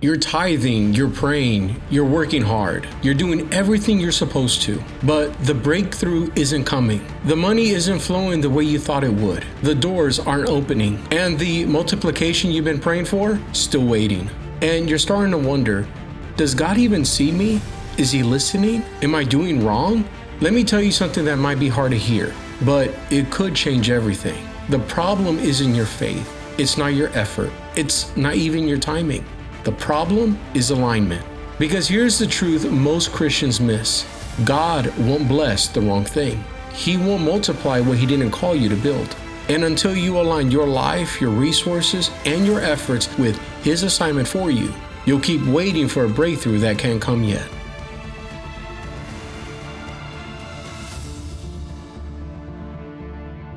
You're tithing, you're praying, you're working hard, you're doing everything you're supposed to, but the breakthrough isn't coming. The money isn't flowing the way you thought it would. The doors aren't opening, and the multiplication you've been praying for, still waiting. And you're starting to wonder, does God even see me? Is he listening? Am I doing wrong? Let me tell you something that might be hard to hear, but it could change everything. The problem isn't your faith. It's not your effort. It's not even your timing. The problem is alignment. Because here's the truth most Christians miss. God won't bless the wrong thing. He won't multiply what he didn't call you to build. And until you align your life, your resources, and your efforts with his assignment for you, you'll keep waiting for a breakthrough that can't come yet.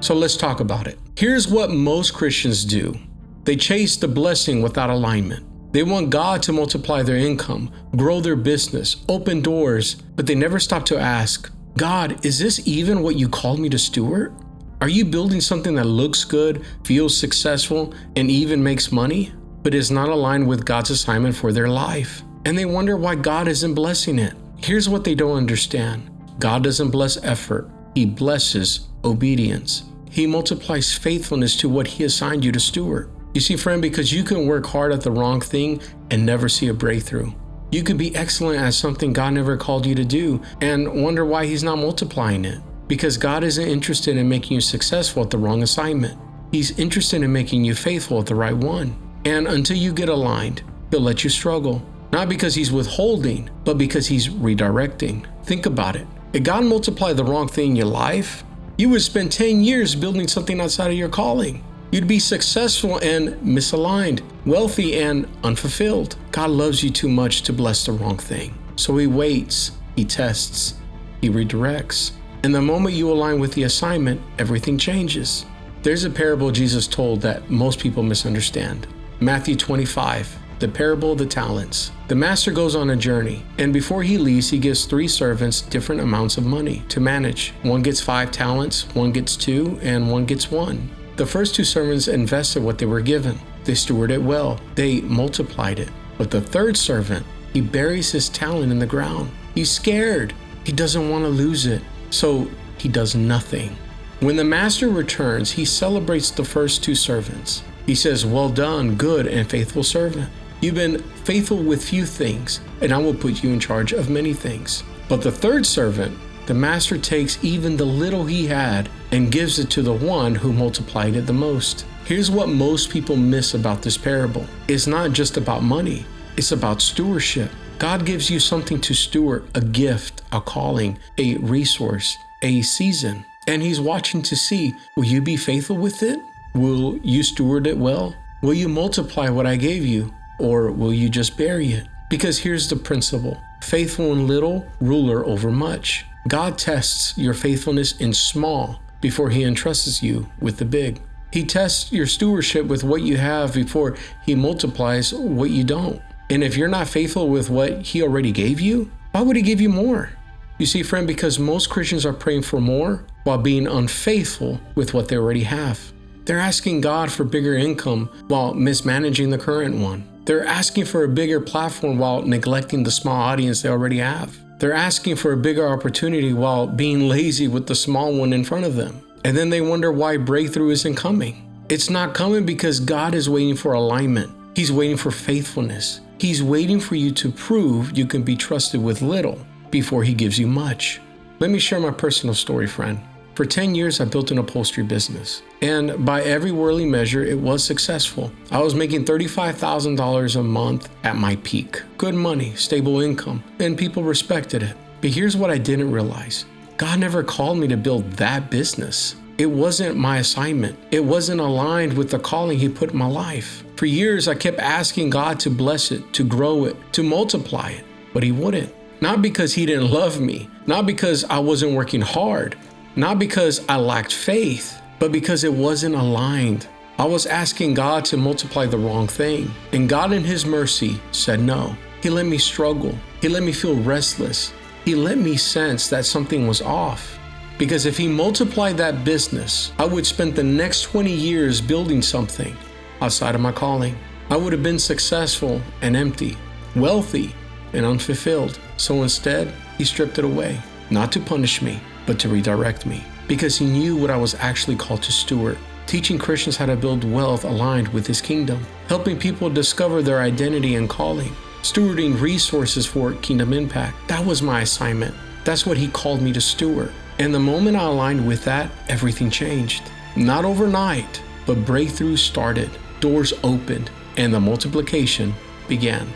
So let's talk about it. Here's what most Christians do. They chase the blessing without alignment. They want God to multiply their income, grow their business, open doors, but they never stop to ask, God, is this even what you called me to steward? Are you building something that looks good, feels successful, and even makes money, but is not aligned with God's assignment for their life? And they wonder why God isn't blessing it. Here's what they don't understand. God doesn't bless effort. He blesses obedience. He multiplies faithfulness to what he assigned you to steward. You see, friend, because you can work hard at the wrong thing and never see a breakthrough. You could be excellent at something God never called you to do and wonder why he's not multiplying it. Because God isn't interested in making you successful at the wrong assignment. He's interested in making you faithful at the right one. And until you get aligned, he'll let you struggle. Not because he's withholding, but because he's redirecting. Think about it. If God multiplied the wrong thing in your life, you would spend 10 years building something outside of your calling. You'd be successful and misaligned, wealthy and unfulfilled. God loves you too much to bless the wrong thing. So he waits, he tests, he redirects. And the moment you align with the assignment, everything changes. There's a parable Jesus told that most people misunderstand. Matthew 25, the parable of the talents. The master goes on a journey, and before he leaves, he gives 3 servants different amounts of money to manage. One gets 5 talents, one gets 2, and one gets 1. The first 2 servants invested what they were given. They stewarded it well. They multiplied it. But the third servant, he buries his talent in the ground. He's scared. He doesn't want to lose it. So he does nothing. When the master returns, he celebrates the first 2 servants. He says, "Well done, good and faithful servant. You've been faithful with few things, and I will put you in charge of many things." But the third servant, the master takes even the little he had and gives it to the one who multiplied it the most. Here's what most people miss about this parable. It's not just about money. It's about stewardship. God gives you something to steward, a gift, a calling, a resource, a season. And he's watching to see, will you be faithful with it? Will you steward it well? Will you multiply what I gave you? Or will you just bury it? Because here's the principle. Faithful in little, ruler over much. God tests your faithfulness in small before he entrusts you with the big. He tests your stewardship with what you have before he multiplies what you don't. And if you're not faithful with what he already gave you, why would he give you more? You see, friend, because most Christians are praying for more while being unfaithful with what they already have. They're asking God for bigger income while mismanaging the current one. They're asking for a bigger platform while neglecting the small audience they already have. They're asking for a bigger opportunity while being lazy with the small one in front of them. And then they wonder why breakthrough isn't coming. It's not coming because God is waiting for alignment. He's waiting for faithfulness. He's waiting for you to prove you can be trusted with little before he gives you much. Let me share my personal story, friend. For 10 years, I built an upholstery business. And by every worldly measure, it was successful. I was making $35,000 a month at my peak. Good money, stable income, and people respected it. But here's what I didn't realize. God never called me to build that business. It wasn't my assignment. It wasn't aligned with the calling he put in my life. For years, I kept asking God to bless it, to grow it, to multiply it, but he wouldn't. Not because he didn't love me, not because I wasn't working hard, not because I lacked faith, but because it wasn't aligned. I was asking God to multiply the wrong thing, and God in his mercy said no. He let me struggle. He let me feel restless. He let me sense that something was off. Because if he multiplied that business, I would spend the next 20 years building something outside of my calling. I would have been successful and empty, wealthy and unfulfilled. So instead, he stripped it away, not to punish me, but to redirect me, because he knew what I was actually called to steward, teaching Christians how to build wealth aligned with his kingdom, helping people discover their identity and calling, stewarding resources for kingdom impact. That was my assignment. That's what he called me to steward. And the moment I aligned with that, everything changed. Not overnight, but breakthroughs started, doors opened, and the multiplication began.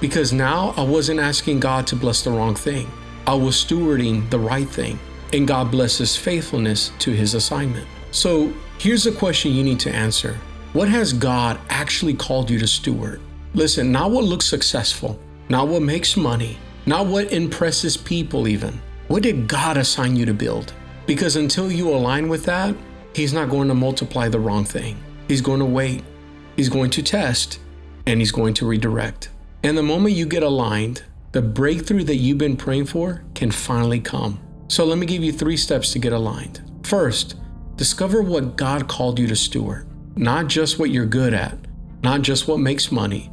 Because now I wasn't asking God to bless the wrong thing. I was stewarding the right thing, and God blesses faithfulness to his assignment. So here's a question you need to answer. What has God actually called you to steward? Listen, not what looks successful, not what makes money, not what impresses people even. What did God assign you to build? Because until you align with that, he's not going to multiply the wrong thing. He's going to wait. He's going to test, and he's going to redirect. And the moment you get aligned, the breakthrough that you've been praying for can finally come. So let me give you 3 steps to get aligned. First, discover what God called you to steward. Not just what you're good at, not just what makes money,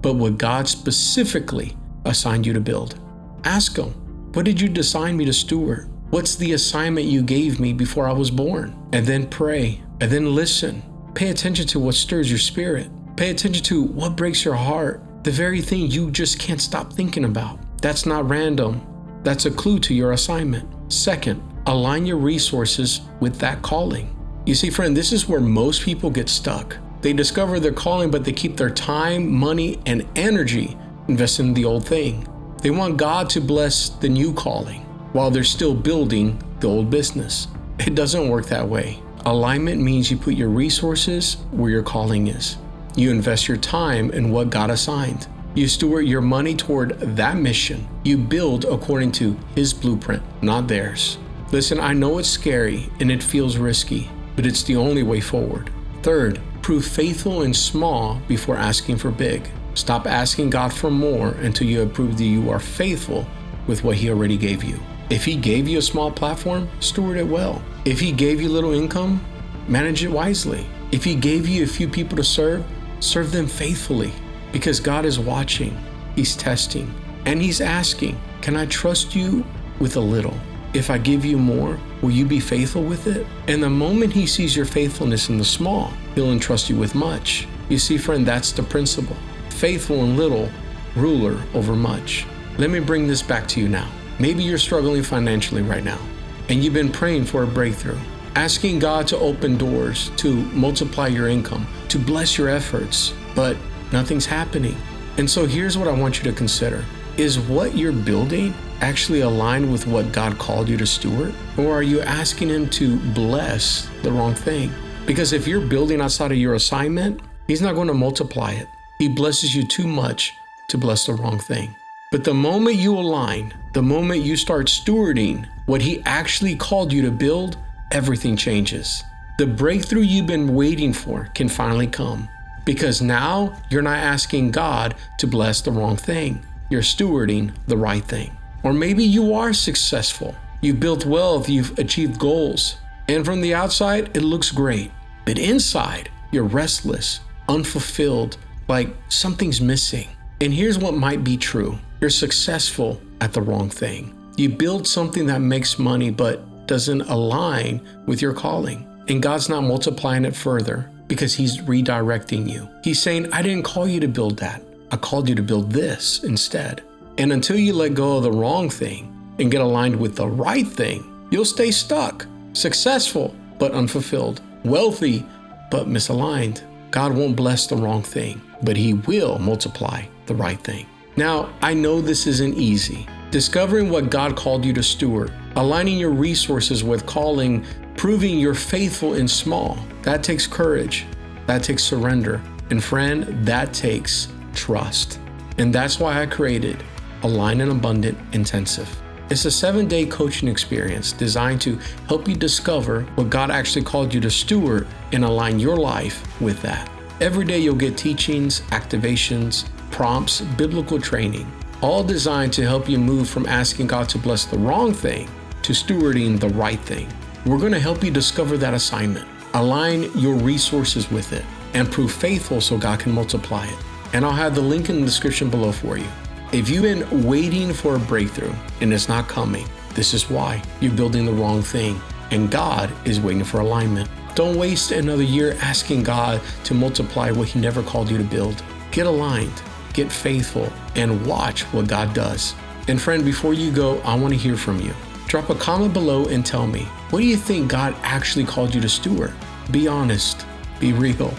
but what God specifically assigned you to build. Ask him, what did you assign me to steward? What's the assignment you gave me before I was born? And then pray, and then listen. Pay attention to what stirs your spirit. Pay attention to what breaks your heart. The very thing you just can't stop thinking about. That's not random. That's a clue to your assignment. Second, align your resources with that calling. You see, friend, this is where most people get stuck. They discover their calling, but they keep their time, money, and energy invested in the old thing. They want God to bless the new calling while they're still building the old business. It doesn't work that way. Alignment means you put your resources where your calling is. You invest your time in what God assigned. You steward your money toward that mission. You build according to his blueprint, not theirs. Listen, I know it's scary and it feels risky, but it's the only way forward. Third, prove faithful in small before asking for big. Stop asking God for more until you have proved that you are faithful with what he already gave you. If he gave you a small platform, steward it well. If he gave you little income, manage it wisely. If he gave you a few people to serve them faithfully, because God is watching, he's testing, and he's asking, can I trust you with a little? If I give you more, will you be faithful with it? And the moment he sees your faithfulness in the small, he'll entrust you with much. You see, friend, that's the principle. Faithful in little, ruler over much. Let me bring this back to you now. Maybe you're struggling financially right now, and you've been praying for a breakthrough, asking God to open doors, to multiply your income, to bless your efforts, but nothing's happening. And so here's what I want you to consider. Is what you're building actually aligned with what God called you to steward? Or are you asking him to bless the wrong thing? Because if you're building outside of your assignment, he's not going to multiply it. He blesses you too much to bless the wrong thing. But the moment you align, the moment you start stewarding what he actually called you to build, everything changes. The breakthrough you've been waiting for can finally come, because now you're not asking God to bless the wrong thing. You're stewarding the right thing. Or maybe you are successful. You've built wealth, you've achieved goals, and from the outside, it looks great. But inside, you're restless, unfulfilled, like something's missing. And here's what might be true. You're successful at the wrong thing. You build something that makes money but doesn't align with your calling. And God's not multiplying it further because he's redirecting you. He's saying, I didn't call you to build that. I called you to build this instead. And until you let go of the wrong thing and get aligned with the right thing, you'll stay stuck, successful but unfulfilled, wealthy but misaligned. God won't bless the wrong thing, but he will multiply the right thing. Now, I know this isn't easy. Discovering what God called you to steward, aligning your resources with calling, proving you're faithful in small, that takes courage, that takes surrender, and friend, that takes trust. And that's why I created Align and Abundant Intensive. It's a 7-day coaching experience designed to help you discover what God actually called you to steward and align your life with that. Every day you'll get teachings, activations, prompts, biblical training, all designed to help you move from asking God to bless the wrong thing to stewarding the right thing. We're going to help you discover that assignment, align your resources with it, and prove faithful so God can multiply it. And I'll have the link in the description below for you. If you've been waiting for a breakthrough and it's not coming, this is why. You're building the wrong thing, and God is waiting for alignment. Don't waste another year asking God to multiply what He never called you to build. Get aligned, get faithful, and watch what God does. And friend, before you go, I want to hear from you. Drop a comment below and tell me, what do you think God actually called you to steward? Be honest, be real.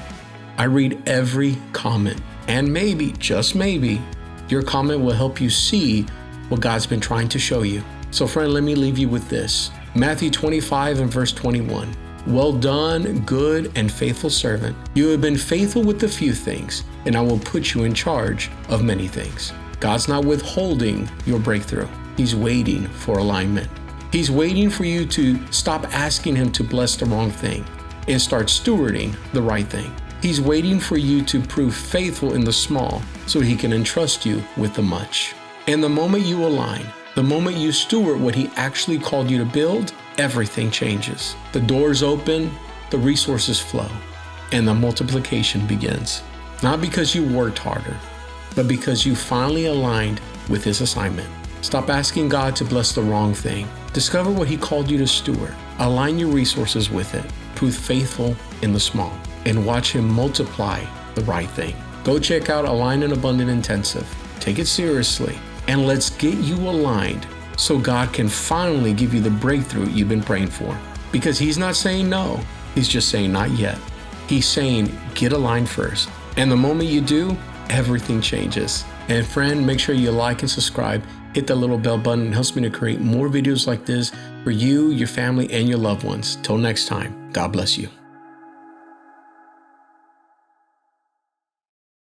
I read every comment, and maybe, just maybe, your comment will help you see what God's been trying to show you. So friend, let me leave you with this. Matthew 25 and verse 21. Well done, good and faithful servant. You have been faithful with a few things, and I will put you in charge of many things. God's not withholding your breakthrough. He's waiting for alignment. He's waiting for you to stop asking Him to bless the wrong thing and start stewarding the right thing. He's waiting for you to prove faithful in the small so He can entrust you with the much. And the moment you align, the moment you steward what He actually called you to build, everything changes. The doors open, the resources flow, and the multiplication begins. Not because you worked harder, but because you finally aligned with His assignment. Stop asking God to bless the wrong thing. Discover what He called you to steward. Align your resources with it. Prove faithful in the small, and watch Him multiply the right thing. Go check out Align and Abundant Intensive. Take it seriously, and let's get you aligned so God can finally give you the breakthrough you've been praying for. Because He's not saying no, He's just saying not yet. He's saying get aligned first. And the moment you do, everything changes. And friend, make sure you like and subscribe. Hit that little bell button. It helps me to create more videos like this for you, your family, and your loved ones. Till next time, God bless you.